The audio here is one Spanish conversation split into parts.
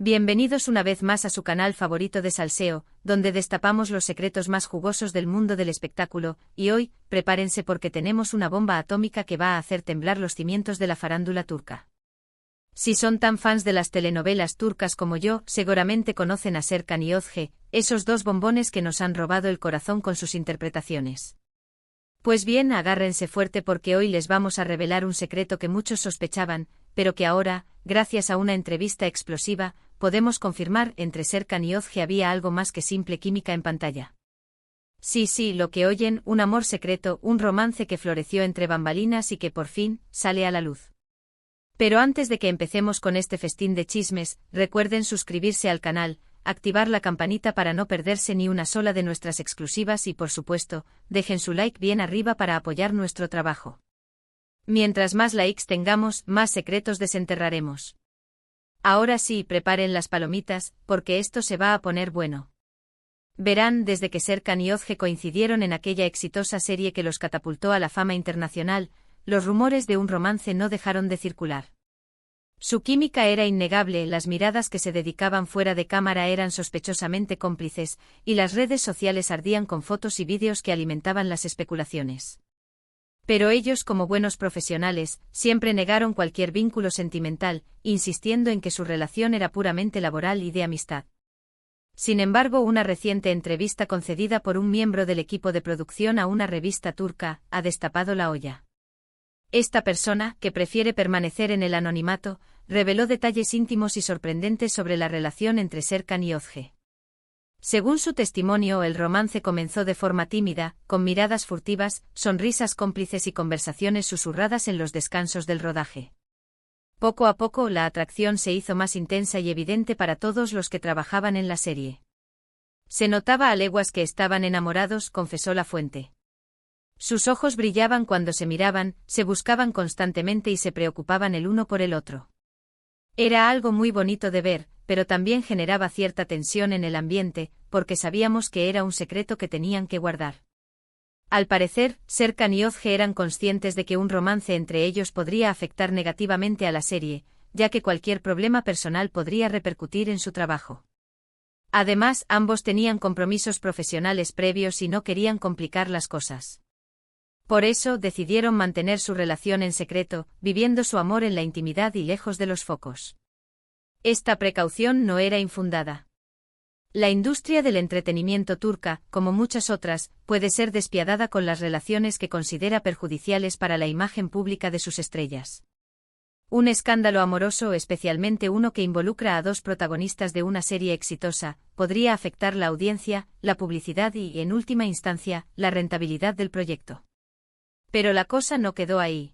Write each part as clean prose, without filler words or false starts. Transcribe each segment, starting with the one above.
Bienvenidos una vez más a su canal favorito de salseo, donde destapamos los secretos más jugosos del mundo del espectáculo, y hoy, prepárense porque tenemos una bomba atómica que va a hacer temblar los cimientos de la farándula turca. Si son tan fans de las telenovelas turcas como yo, seguramente conocen a Serkan y Özge, esos dos bombones que nos han robado el corazón con sus interpretaciones. Pues bien, agárrense fuerte porque hoy les vamos a revelar un secreto que muchos sospechaban, pero que ahora, gracias a una entrevista explosiva, podemos confirmar. Entre Serkan y Özge había algo más que simple química en pantalla. Sí, lo que oyen, un amor secreto, un romance que floreció entre bambalinas y que por fin sale a la luz. Pero antes de que empecemos con este festín de chismes, recuerden suscribirse al canal, activar la campanita para no perderse ni una sola de nuestras exclusivas y por supuesto, dejen su like bien arriba para apoyar nuestro trabajo. Mientras más likes tengamos, más secretos desenterraremos. Ahora sí, preparen las palomitas, porque esto se va a poner bueno. Verán, desde que Serkan y Özge coincidieron en aquella exitosa serie que los catapultó a la fama internacional, los rumores de un romance no dejaron de circular. Su química era innegable, las miradas que se dedicaban fuera de cámara eran sospechosamente cómplices, y las redes sociales ardían con fotos y vídeos que alimentaban las especulaciones. Pero ellos, como buenos profesionales, siempre negaron cualquier vínculo sentimental, insistiendo en que su relación era puramente laboral y de amistad. Sin embargo, una reciente entrevista concedida por un miembro del equipo de producción a una revista turca ha destapado la olla. Esta persona, que prefiere permanecer en el anonimato, reveló detalles íntimos y sorprendentes sobre la relación entre Serkan y Özge. Según su testimonio, el romance comenzó de forma tímida, con miradas furtivas, sonrisas cómplices y conversaciones susurradas en los descansos del rodaje. Poco a poco, la atracción se hizo más intensa y evidente para todos los que trabajaban en la serie. Se notaba a leguas que estaban enamorados, confesó la fuente. Sus ojos brillaban cuando se miraban, se buscaban constantemente y se preocupaban el uno por el otro. Era algo muy bonito de ver, pero también generaba cierta tensión en el ambiente, porque sabíamos que era un secreto que tenían que guardar. Al parecer, Serkan y Özge eran conscientes de que un romance entre ellos podría afectar negativamente a la serie, ya que cualquier problema personal podría repercutir en su trabajo. Además, ambos tenían compromisos profesionales previos y no querían complicar las cosas. Por eso, decidieron mantener su relación en secreto, viviendo su amor en la intimidad y lejos de los focos. Esta precaución no era infundada. La industria del entretenimiento turca, como muchas otras, puede ser despiadada con las relaciones que considera perjudiciales para la imagen pública de sus estrellas. Un escándalo amoroso, especialmente uno que involucra a dos protagonistas de una serie exitosa, podría afectar la audiencia, la publicidad y, en última instancia, la rentabilidad del proyecto. Pero la cosa no quedó ahí.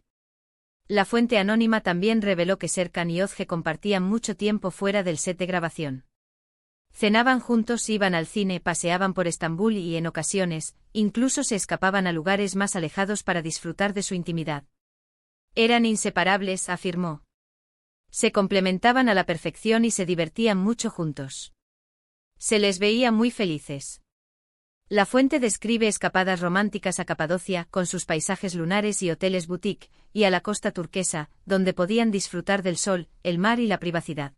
La fuente anónima también reveló que Serkan y Özge compartían mucho tiempo fuera del set de grabación. Cenaban juntos, iban al cine, paseaban por Estambul y, en ocasiones, incluso se escapaban a lugares más alejados para disfrutar de su intimidad. Eran inseparables, afirmó. Se complementaban a la perfección y se divertían mucho juntos. Se les veía muy felices. La fuente describe escapadas románticas a Capadocia, con sus paisajes lunares y hoteles boutique, y a la costa turquesa, donde podían disfrutar del sol, el mar y la privacidad.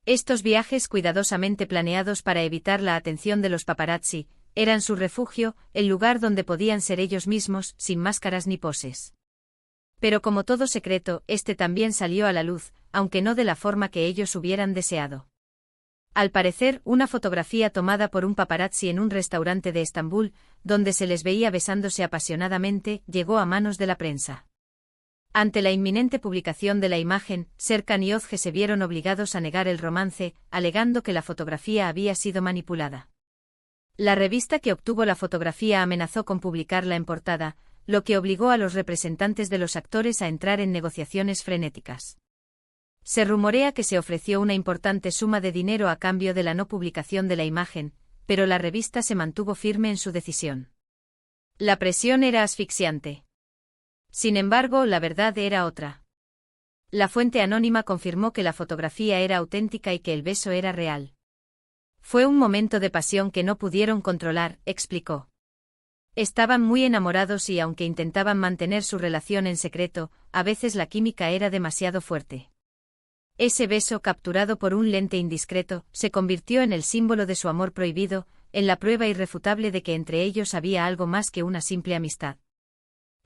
Estos viajes, cuidadosamente planeados para evitar la atención de los paparazzi, eran su refugio, el lugar donde podían ser ellos mismos, sin máscaras ni poses. Pero como todo secreto, este también salió a la luz, aunque no de la forma que ellos hubieran deseado. Al parecer, una fotografía tomada por un paparazzi en un restaurante de Estambul, donde se les veía besándose apasionadamente, llegó a manos de la prensa. Ante la inminente publicación de la imagen, Serkan y Özge se vieron obligados a negar el romance, alegando que la fotografía había sido manipulada. La revista que obtuvo la fotografía amenazó con publicarla en portada, lo que obligó a los representantes de los actores a entrar en negociaciones frenéticas. Se rumorea que se ofreció una importante suma de dinero a cambio de la no publicación de la imagen, pero la revista se mantuvo firme en su decisión. La presión era asfixiante. Sin embargo, la verdad era otra. La fuente anónima confirmó que la fotografía era auténtica y que el beso era real. Fue un momento de pasión que no pudieron controlar, explicó. Estaban muy enamorados y aunque intentaban mantener su relación en secreto, a veces la química era demasiado fuerte. Ese beso capturado por un lente indiscreto se convirtió en el símbolo de su amor prohibido, en la prueba irrefutable de que entre ellos había algo más que una simple amistad.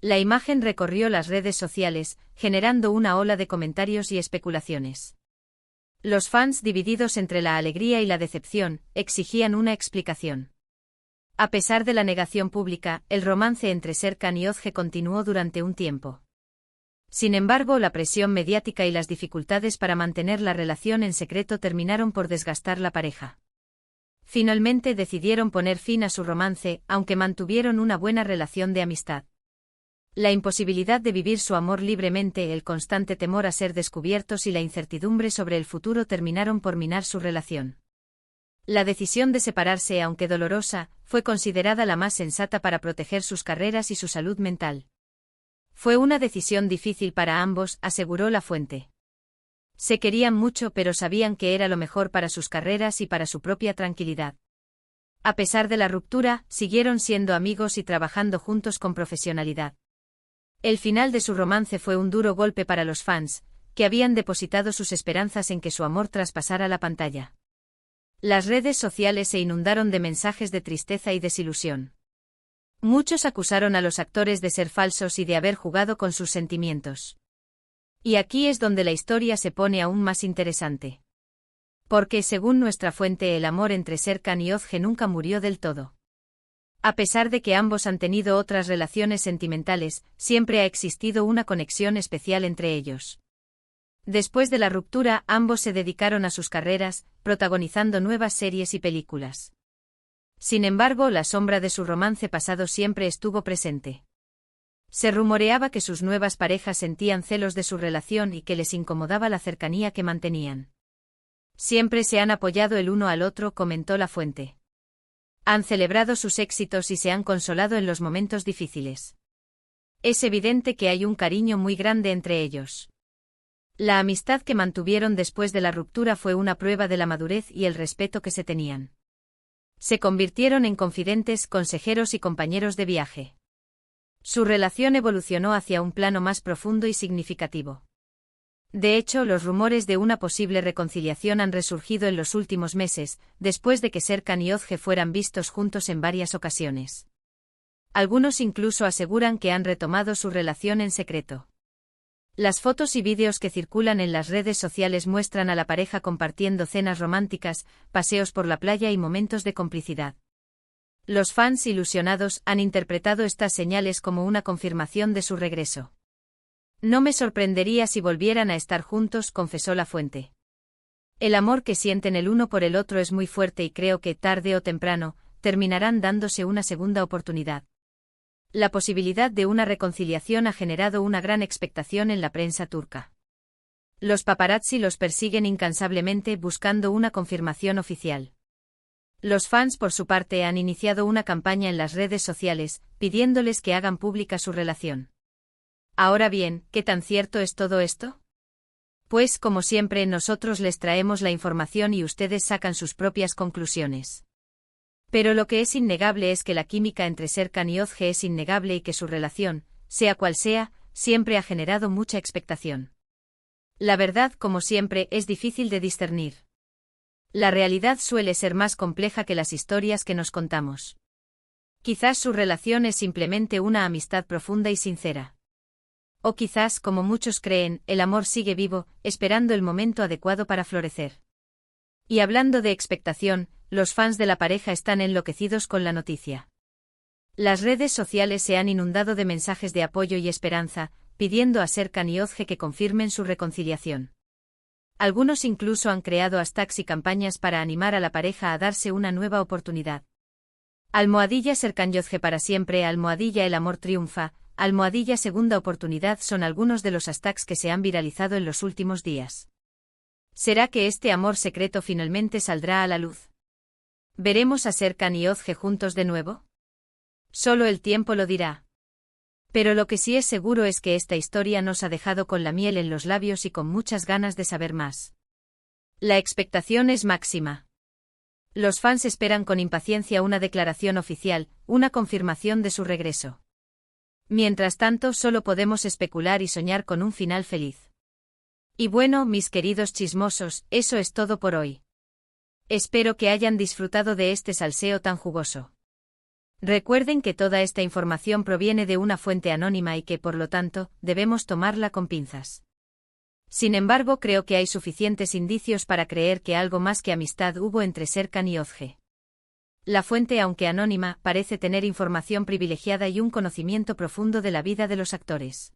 La imagen recorrió las redes sociales, generando una ola de comentarios y especulaciones. Los fans, divididos entre la alegría y la decepción, exigían una explicación. A pesar de la negación pública, el romance entre Serkan y Özge continuó durante un tiempo. Sin embargo, la presión mediática y las dificultades para mantener la relación en secreto terminaron por desgastar la pareja. Finalmente decidieron poner fin a su romance, aunque mantuvieron una buena relación de amistad. La imposibilidad de vivir su amor libremente, el constante temor a ser descubiertos y la incertidumbre sobre el futuro terminaron por minar su relación. La decisión de separarse, aunque dolorosa, fue considerada la más sensata para proteger sus carreras y su salud mental. Fue una decisión difícil para ambos, aseguró la fuente. Se querían mucho, pero sabían que era lo mejor para sus carreras y para su propia tranquilidad. A pesar de la ruptura, siguieron siendo amigos y trabajando juntos con profesionalidad. El final de su romance fue un duro golpe para los fans, que habían depositado sus esperanzas en que su amor traspasara la pantalla. Las redes sociales se inundaron de mensajes de tristeza y desilusión. Muchos acusaron a los actores de ser falsos y de haber jugado con sus sentimientos. Y aquí es donde la historia se pone aún más interesante. Porque, según nuestra fuente, el amor entre Serkan y Özge nunca murió del todo. A pesar de que ambos han tenido otras relaciones sentimentales, siempre ha existido una conexión especial entre ellos. Después de la ruptura, ambos se dedicaron a sus carreras, protagonizando nuevas series y películas. Sin embargo, la sombra de su romance pasado siempre estuvo presente. Se rumoreaba que sus nuevas parejas sentían celos de su relación y que les incomodaba la cercanía que mantenían. Siempre se han apoyado el uno al otro, comentó la fuente. Han celebrado sus éxitos y se han consolado en los momentos difíciles. Es evidente que hay un cariño muy grande entre ellos. La amistad que mantuvieron después de la ruptura fue una prueba de la madurez y el respeto que se tenían. Se convirtieron en confidentes, consejeros y compañeros de viaje. Su relación evolucionó hacia un plano más profundo y significativo. De hecho, los rumores de una posible reconciliación han resurgido en los últimos meses, después de que Serkan y Özge fueran vistos juntos en varias ocasiones. Algunos incluso aseguran que han retomado su relación en secreto. Las fotos y vídeos que circulan en las redes sociales muestran a la pareja compartiendo cenas románticas, paseos por la playa y momentos de complicidad. Los fans ilusionados han interpretado estas señales como una confirmación de su regreso. No me sorprendería si volvieran a estar juntos, confesó la fuente. El amor que sienten el uno por el otro es muy fuerte y creo que, tarde o temprano, terminarán dándose una segunda oportunidad. La posibilidad de una reconciliación ha generado una gran expectación en la prensa turca. Los paparazzi los persiguen incansablemente buscando una confirmación oficial. Los fans, por su parte, han iniciado una campaña en las redes sociales, pidiéndoles que hagan pública su relación. Ahora bien, ¿qué tan cierto es todo esto? Pues, como siempre, nosotros les traemos la información y ustedes sacan sus propias conclusiones. Pero lo que es innegable es que la química entre Serkan y Özge es innegable y que su relación, sea cual sea, siempre ha generado mucha expectación. La verdad, como siempre, es difícil de discernir. La realidad suele ser más compleja que las historias que nos contamos. Quizás su relación es simplemente una amistad profunda y sincera. O quizás, como muchos creen, el amor sigue vivo, esperando el momento adecuado para florecer. Y hablando de expectación, los fans de la pareja están enloquecidos con la noticia. Las redes sociales se han inundado de mensajes de apoyo y esperanza, pidiendo a Serkan y Özge que confirmen su reconciliación. Algunos incluso han creado hashtags y campañas para animar a la pareja a darse una nueva oportunidad. @Serkan y Özge para siempre, @el amor triunfa, segunda oportunidad son algunos de los hashtags que se han viralizado en los últimos días. ¿Será que este amor secreto finalmente saldrá a la luz? ¿Veremos a Serkan y Özge juntos de nuevo? Solo el tiempo lo dirá. Pero lo que sí es seguro es que esta historia nos ha dejado con la miel en los labios y con muchas ganas de saber más. La expectación es máxima. Los fans esperan con impaciencia una declaración oficial, una confirmación de su regreso. Mientras tanto, solo podemos especular y soñar con un final feliz. Y bueno, mis queridos chismosos, eso es todo por hoy. Espero que hayan disfrutado de este salseo tan jugoso. Recuerden que toda esta información proviene de una fuente anónima y que, por lo tanto, debemos tomarla con pinzas. Sin embargo, creo que hay suficientes indicios para creer que algo más que amistad hubo entre Serkan y Ozge. La fuente, aunque anónima, parece tener información privilegiada y un conocimiento profundo de la vida de los actores.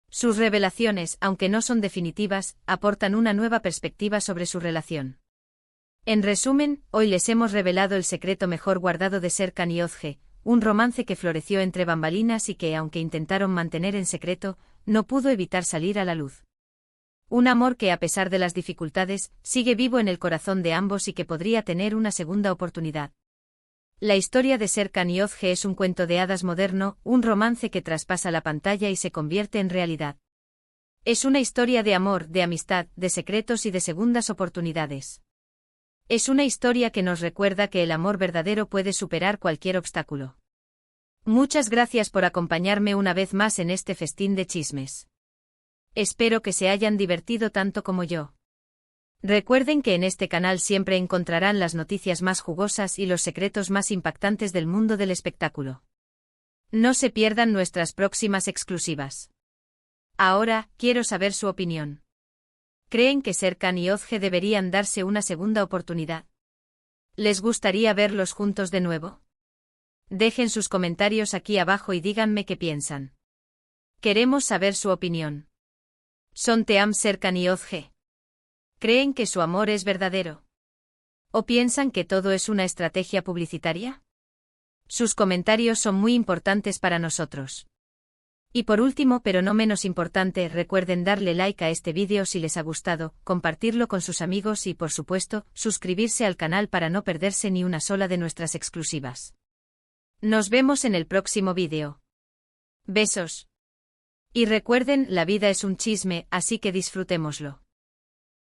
Sus revelaciones, aunque no son definitivas, aportan una nueva perspectiva sobre su relación. En resumen, hoy les hemos revelado el secreto mejor guardado de Serkan y Ozge, un romance que floreció entre bambalinas y que, aunque intentaron mantener en secreto, no pudo evitar salir a la luz. Un amor que, a pesar de las dificultades, sigue vivo en el corazón de ambos y que podría tener una segunda oportunidad. La historia de Serkan y Ozge es un cuento de hadas moderno, un romance que traspasa la pantalla y se convierte en realidad. Es una historia de amor, de amistad, de secretos y de segundas oportunidades. Es una historia que nos recuerda que el amor verdadero puede superar cualquier obstáculo. Muchas gracias por acompañarme una vez más en este festín de chismes. Espero que se hayan divertido tanto como yo. Recuerden que en este canal siempre encontrarán las noticias más jugosas y los secretos más impactantes del mundo del espectáculo. No se pierdan nuestras próximas exclusivas. Ahora, quiero saber su opinión. ¿Creen que Serkan y Ozge deberían darse una segunda oportunidad? ¿Les gustaría verlos juntos de nuevo? Dejen sus comentarios aquí abajo y díganme qué piensan. Queremos saber su opinión. ¿Son team Serkan y Ozge? ¿Creen que su amor es verdadero? ¿O piensan que todo es una estrategia publicitaria? Sus comentarios son muy importantes para nosotros. Y por último, pero no menos importante, recuerden darle like a este vídeo si les ha gustado, compartirlo con sus amigos y, por supuesto, suscribirse al canal para no perderse ni una sola de nuestras exclusivas. Nos vemos en el próximo vídeo. Besos. Y recuerden, la vida es un chisme, así que disfrutémoslo.